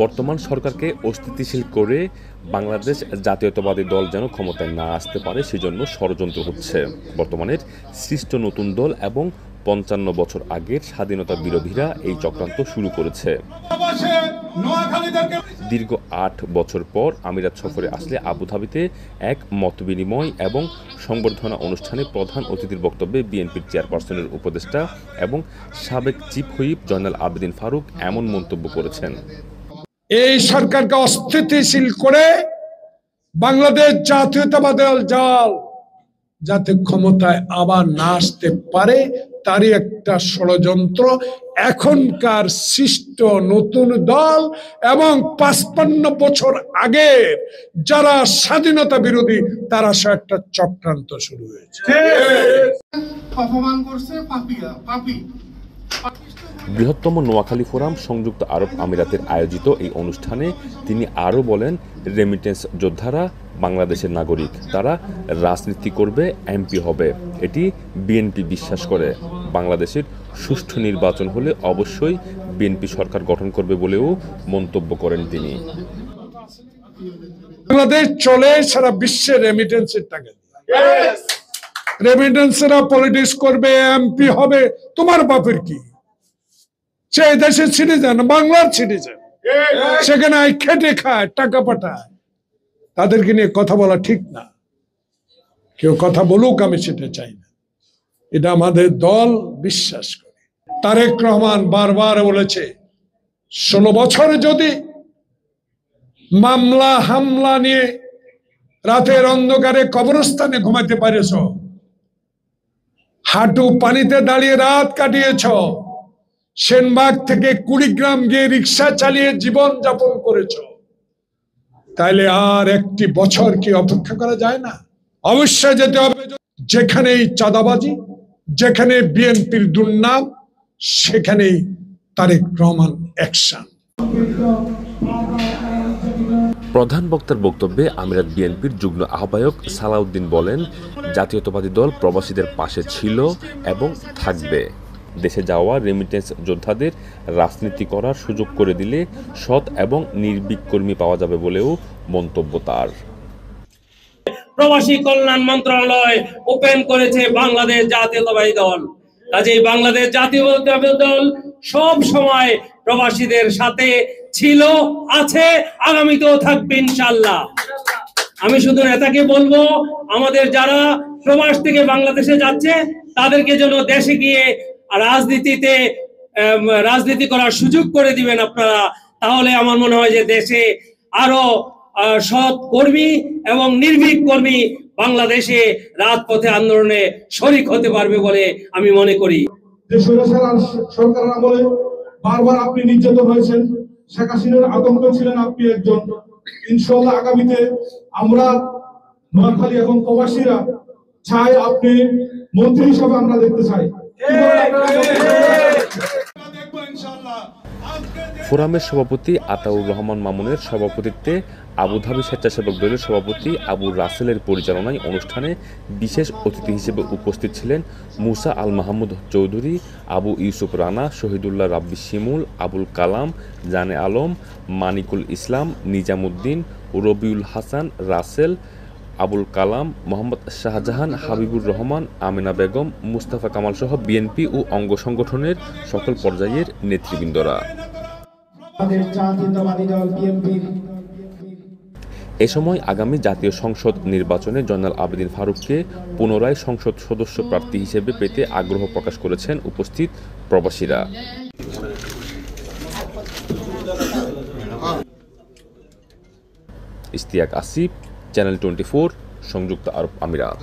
বর্তমান সরকারকে অস্থিতিশীল করে বাংলাদেশ জাতীয়তাবাদী দল যেন ক্ষমতায় না আসতে পারে সেজন্য ষড়যন্ত্র হচ্ছে। বর্তমানের সৃষ্ট নতুন দল এবং ৫৫ বছর আগের স্বাধীনতা বিরোধীরা এই চক্রান্ত শুরু করেছে। দীর্ঘ ৮ বছর পর আমিরাত সফরে আসলে আবুধাবিতে এক মতবিনিময় এবং সংবর্ধনা অনুষ্ঠানে প্রধান অতিথির বক্তব্যে বিএনপির চেয়ারপারসনের উপদেষ্টা এবং সাবেক চিফ হুইপ জয়নাল আবেদিন ফারুক এমন মন্তব্য করেছেন। এই সরকারকে অস্থিতিশীল করে বাংলাদেশ জাতীয়তাবাদী দল যাতে ক্ষমতায় আবার না আসতে পারে তারই একটা ষড়যন্ত্র এখনকার সৃষ্ট নতুন দল এবং ৫৫ বছর আগে যারা স্বাধীনতা বিরোধী তারা সে একটা চক্রান্ত শুরু হয়েছে। বৃহত্তম নোয়াখালী ফোরাম সংযুক্ত আরব আমিরাতের আয়োজিত এই অনুষ্ঠানে তিনি আরও বলেন, রেমিটেন্স যোদ্ধারা বাংলাদেশের নাগরিক, তারা রাজনীতি করবে, এমপি হবে, এটি বিএনপি বিশ্বাস করে। বাংলাদেশের সুষ্ঠু নির্বাচন হলে অবশ্যই বিএনপি সরকার গঠন করবে বলেও মন্তব্য করেন তিনি। বাংলাদেশ চলে সারা বিশ্বের রেমিটেন্সের টাকা দিয়ে, রেমিটেন্সরা পলিটিক্স করবে, এমপি হবে, তোমার বাপের কি? সে দেশের সিটিজেন, বাংলার সিটিজেন, সেখানে খেটে খায়, টাকা পাঠায়, তাদেরকে নিয়ে কথা বলা ঠিক না। কেউ কথা বলুক, আমি সেটা চাই না। এটা আমাদের দল বিশ্বাস করে। তারেক রহমান বারবার বলেছে ১৬ বছর যদি মামলা হামলা নিয়ে রাতের অন্ধকারে কবরস্থানে ঘুমাতে পারেছ, হাঁটু পানিতে দাঁড়িয়ে রাত কাটিয়েছ, সেনবাগ থেকে কুড়িগ্রাম গিয়ে রিক্সা চালিয়ে জীবন যাপন করেছ, তাইলে আর একটি বছর কি অপেক্ষা করা যায় না? অবশ্যই যেতে হবে। যেখানেই চাঁদাবাজি, যেখানে বিএনপির দুর্নাম, সেখানেই তারেক রহমান অ্যাকশন। প্রধান বক্তার বক্তব্যে আমিরাত বিএনপির যুগ্ম আহ্বায়ক সালাউদ্দিন বলেন, জাতীয়তাবাদী দল প্রবাসীদের পাশে ছিল এবং থাকবে। দেশে যাওয়া রেমিটেন্স যোদ্ধাদের রাজনীতি করার সুযোগ করে দিলে সৎ এবং নির্ভীক কর্মী পাওয়া যাবে বলেও মন্তব্য তার। প্রবাসী কল্যাণ মন্ত্রণালয় ওপেন করেছে বাংলাদেশ জাতীয়তাবাদী দল। কাজেই বাংলাদেশ জাতীয়তাবাদী দল সব সময় প্রবাসীদের সাথে ছিল, আছে, আগামীতেও থাকবে ইনশাআল্লাহ। আমি শুধু নেতাকে বলবো, আমাদের যারা প্রবাস থেকে বাংলাদেশে যাচ্ছে তাদেরকে যেন দেশে গিয়ে রাজনীতি করার সুযোগ করে দিবেন আপনারা। তাহলে আমার মনে হয় যে দেশে আরো সৎ কর্মী এবং নির্ভীক কর্মী বাংলাদেশে রাজপথে আন্দোলনে শরিক হতে পারবে বলে আমি মনে করি। সরকারের আমলে বারবার আপনি নির্যাতন হয়েছেন, শেখ হাসিনার আতঙ্ক ছিলেন আপনি একজন। ইনশাআল্লাহ আগামীতে আমরা নোয়াখালী এবং প্রবাসীরা চাই আপনি মন্ত্রী হিসাবে আমরা দেখতে চাই। ফোরামের সভাপতি আতাউর রহমান মামুনের সভাপতিত্বে আবুধাবি স্বেচ্ছাসেবক দলের সভাপতি আবু রাসেলের পরিচালনায় অনুষ্ঠানে বিশেষ অতিথি হিসেবে উপস্থিত ছিলেন মুসা আল মাহমুদ চৌধুরী, আবু ইউসুফ রানা, শহীদুল্লাহ রাব্বি শিমুল, আবুল কালাম, জানে আলম, মানিকুল ইসলাম, নিজামুদ্দিন, রবিউল হাসান, রাসেল, আবুল কালাম, মোহাম্মদ শাহজাহান, হাবিবুর রহমান, আমিনা বেগম, মুস্তাফা কামাল সহ বিএনপি ও অঙ্গ সংগঠনের সকল পর্যায়ের নেতৃবৃন্দরা। এ সময় আগামী জাতীয় সংসদ নির্বাচনে জয়নাল আবেদিন ফারুককে পুনরায় সংসদ সদস্য প্রার্থী হিসেবে পেতে আগ্রহ প্রকাশ করেছেন উপস্থিত প্রবাসীরা। ইশতিয়াক আসিফ, চ্যানেল 24, সংযুক্ত আরব আমিরাত।